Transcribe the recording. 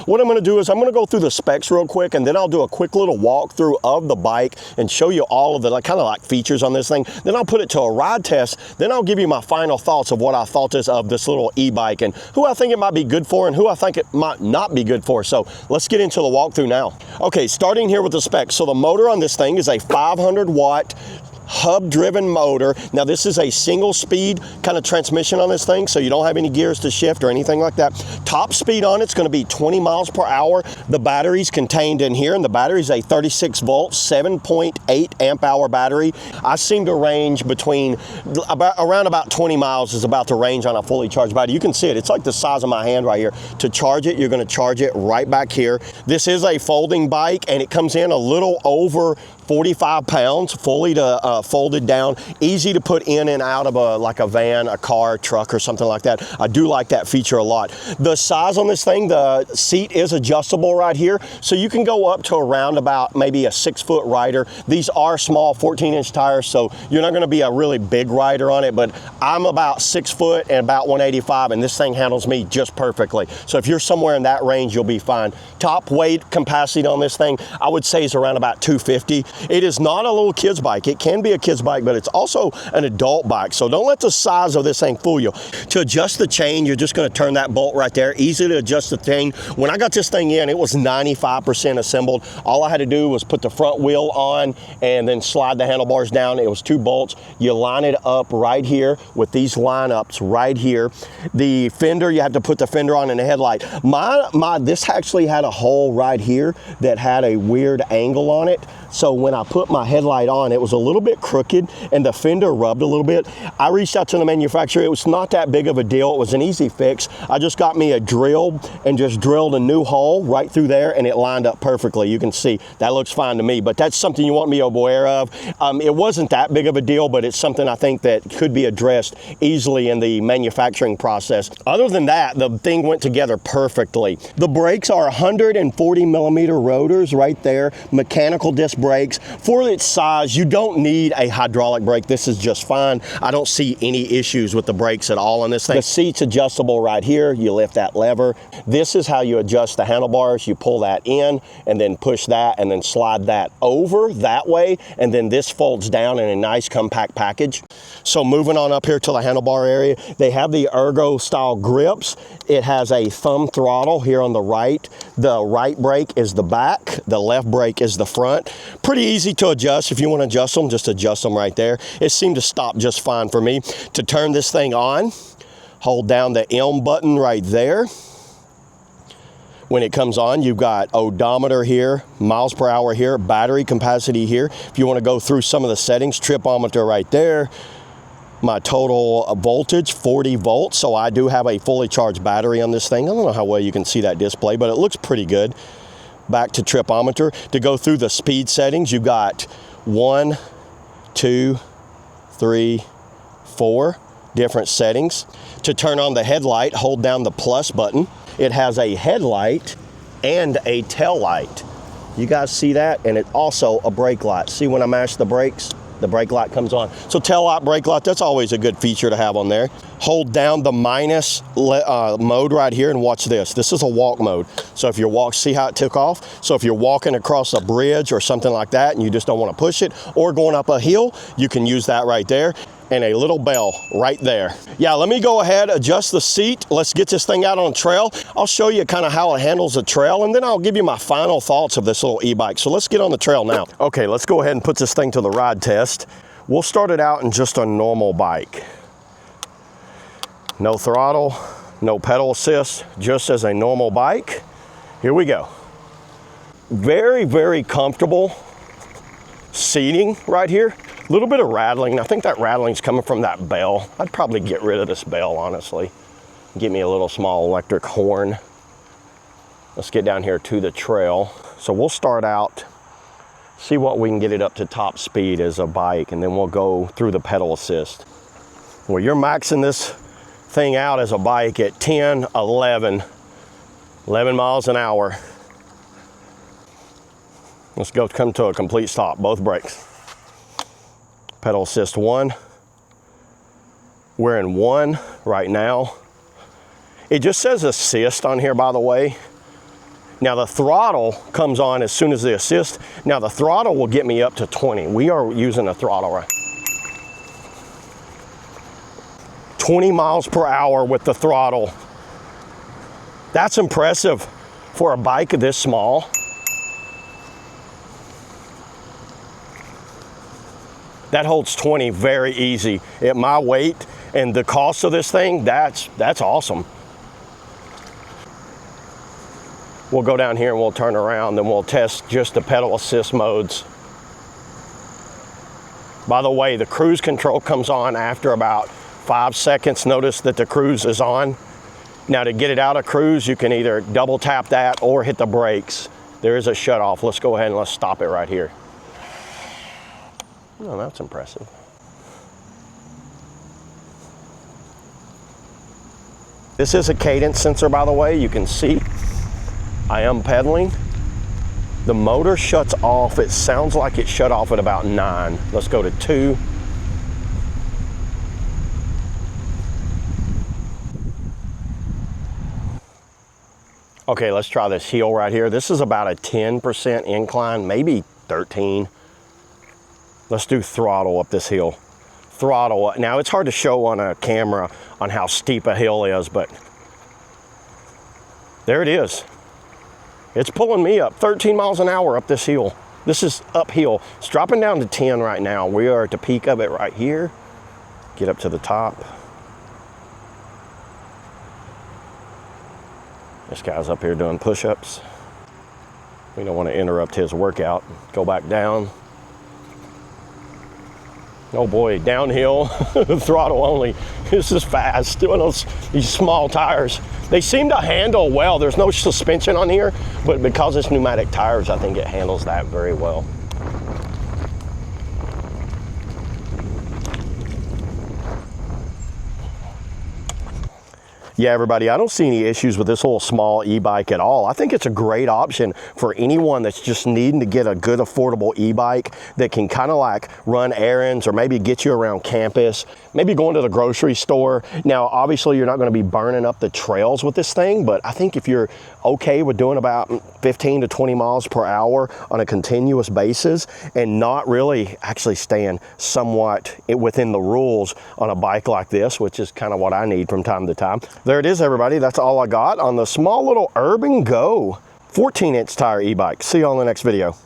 What I'm gonna do is I'm gonna go through the specs real quick, and then I'll do a quick little walkthrough of the bike and show you all of the kind of like features on this thing. Then I'll put it to a ride test. Then I'll give you my final thoughts of what I thought of this little e-bike and who I think it might be good for and who I think it might not be good for. So let's get into the walkthrough now. Okay, starting here with the specs. So the motor on this thing is a 500 watt hub driven motor. Now this is a single speed kind of transmission on this thing, so you don't have any gears to shift or anything like that. Top speed on it's going to be 20 miles per hour. The battery's contained in here, and the battery's a 36 volt 7.8 amp hour battery. I seem to range between around about 20 miles is about the range on a fully charged battery. You can see it, it's like the size of my hand right here. To charge it, you're going to charge it right back here. This is a folding bike, and it comes in a little over 45 pounds, fully folded down, easy to put in and out of like a van, a car, truck, or something like that. I do like that feature a lot. The size on this thing, the seat is adjustable right here, so you can go up to around about maybe a 6-foot rider. These are small 14-inch tires, so you're not going to be a really big rider on it, but I'm about 6 foot and about 185, and this thing handles me just perfectly. So if you're somewhere in that range, you'll be fine. Top weight capacity on this thing, I would say, is around about 250. It is not a little kid's bike. It can be a kid's bike, but it's also an adult bike. So don't let the size of this thing fool you. To adjust the chain, you're just going to turn that bolt right there. Easy to adjust the thing. When I got this thing in, it was 95% assembled. All I had to do was put the front wheel on and then slide the handlebars down. It was 2 bolts. You line it up right here with these lineups right here. The fender, you have to put the fender on in the headlight. This actually had a hole right here that had a weird angle on it. So when I put my headlight on, it was a little bit crooked and the fender rubbed a little bit. I reached out to the manufacturer. It was not that big of a deal. It was an easy fix. I just got me a drill and just drilled a new hole right through there, and it lined up perfectly. You can see that looks fine to me, but that's something you want me aware of. It wasn't that big of a deal, but it's something I think that could be addressed easily in the manufacturing process. Other than that, the thing went together perfectly. The brakes are 140 millimeter rotors right there, mechanical disc brakes. For its size, you don't need a hydraulic brake. This is just fine. I don't see any issues with the brakes at all on this thing. The seat's adjustable right here. You lift that lever. This is how you adjust the handlebars. You pull that in and then push that and then slide that over that way, and then this folds down in a nice compact package. So moving on up here to the handlebar area, they have the ergo style grips. It has a thumb throttle here on the right. The right brake is the back. The left brake is the front. Pretty easy to adjust. If you want to adjust them, just adjust them right there. It seemed to stop just fine for me. To turn this thing on, hold down the M button right there. When it comes on, you've got odometer here, miles per hour here, battery capacity here. If you want to go through some of the settings, tripometer right there. My total voltage, 40 volts. So I do have a fully charged battery on this thing. I don't know how well you can see that display, but it looks pretty good. Back to tripometer. To go through the speed settings, you've got 1, 2, 3, 4 different settings. To turn on the headlight, hold down the plus button. It has a headlight and a tail light. You guys see that? And it's also a brake light. See when I mash the brakes? The brake light comes on. So tail light, brake light, that's always a good feature to have on there. Hold down the minus mode right here and watch this. This is a walk mode. So if you're see how it took off? So if you're walking across a bridge or something like that and you just don't want to push it, or going up a hill, you can use that right there. And a little bell right there. Yeah, let me go ahead, adjust the seat. Let's get this thing out on trail. I'll show you kind of how it handles a trail, and then I'll give you my final thoughts of this little e-bike. So let's get on the trail now. Okay, let's go ahead and put this thing to the ride test. We'll start it out in just a normal bike. No throttle, no pedal assist, just as a normal bike. Here we go. Very, very comfortable seating right here. A little bit of rattling. I think that rattling's coming from that bell. I'd probably get rid of this bell, honestly. Get me a little small electric horn. Let's get down here to the trail. So we'll start out, see what we can get it up to top speed as a bike, and then we'll go through the pedal assist. Well, you're maxing this thing out as a bike at 10, 11 miles an hour. Let's go come to a complete stop, both brakes. Pedal assist 1. We're in 1 right now. It just says assist on here, by the way. Now the throttle comes on as soon as the assist. Now the throttle will get me up to 20. We are using a throttle right. 20 miles per hour with the throttle. That's impressive for a bike this small. That holds 20 very easy. At my weight and the cost of this thing, that's awesome. We'll go down here and we'll turn around and we'll test just the pedal assist modes. By the way, the cruise control comes on after about 5 seconds. Notice that the cruise is on. Now to get it out of cruise, you can either double tap that or hit the brakes. There is a shut off. Let's go ahead and let's stop it right here. Oh, that's impressive. This is a cadence sensor, by the way. You can see I am pedaling. The motor shuts off. It sounds like it shut off at about 9. Let's go to 2. Okay, let's try this hill right here. This is about a 10% incline, maybe 13. Let's do throttle up this hill. Throttle. Now it's hard to show on a camera on how steep a hill is, but there it is. It's pulling me up 13 miles an hour up this hill. This is uphill. It's dropping down to 10 right now. We are at the peak of it right here. Get up to the top. This guy's up here doing push-ups. We don't want to interrupt his workout. Go back down. Oh boy, downhill, throttle only. This is fast, doing these small tires. They seem to handle well. There's no suspension on here, but because it's pneumatic tires, I think it handles that very well. Yeah, everybody, I don't see any issues with this little small e-bike at all. I think it's a great option for anyone that's just needing to get a good, affordable e-bike that can kind of like run errands or maybe get you around campus, maybe going to the grocery store. Now, obviously, you're not going to be burning up the trails with this thing, but I think if you're okay with doing about 15 to 20 miles per hour on a continuous basis and not really actually staying somewhat within the rules on a bike like this, which is kind of what I need from time to time. There it is, everybody. That's all I got on the small little Urban Go 14-inch tire e-bike. See you on the next video.